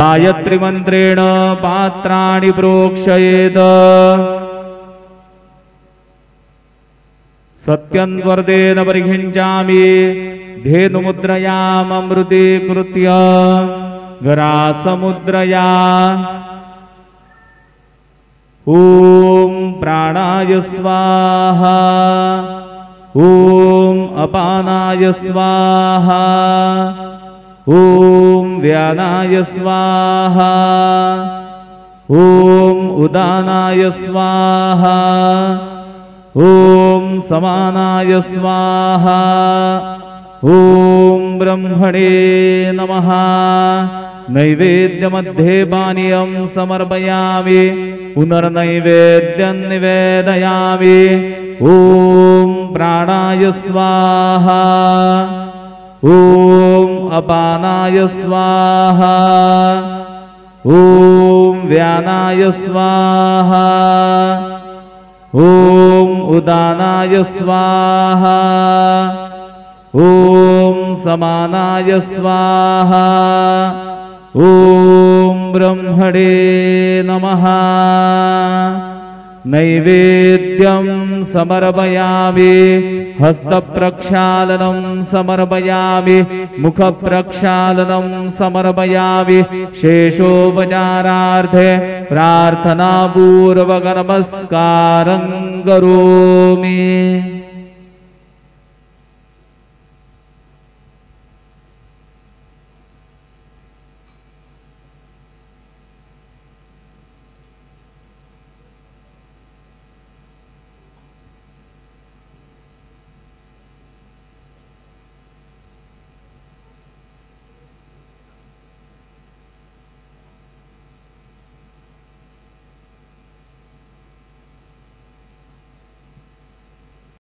गायत्री मंत्रेण पात्राणि प्रोक्षयेत् सत्यन्वर्देन परिघिञ्चामि धेनुमुद्रयाममृतीकृत्य गरासमुद्रया ॐ प्राणाय स्वाहा ॐ अपानाय स्वाहा ॐ व्यानाय स्वाहा ॐ उदानाय स्वाहा ॐ समानाय स्वाहा ॐ ब्रह्मणे नमः। नैवेद्यमध्ये पानीयं समर्पयामि पुनर्नैवेद्यं निवेदयामि। ॐ प्राणाय स्वाहा ॐ अपानाय स्वाहा ॐ व्यानाय स्वाहा ॐ उदानाय स्वाहा ॐ समानाय स्वाहा ॐ ब्रह्मणे नमः। नैवेद्यं समर्पयामि हस्तप्रक्षालनं समर्पयामि मुखप्रक्षालनं समर्पयामि। शेषोपचारार्थे प्रार्थनापूर्वक नमस्कारं करोमि।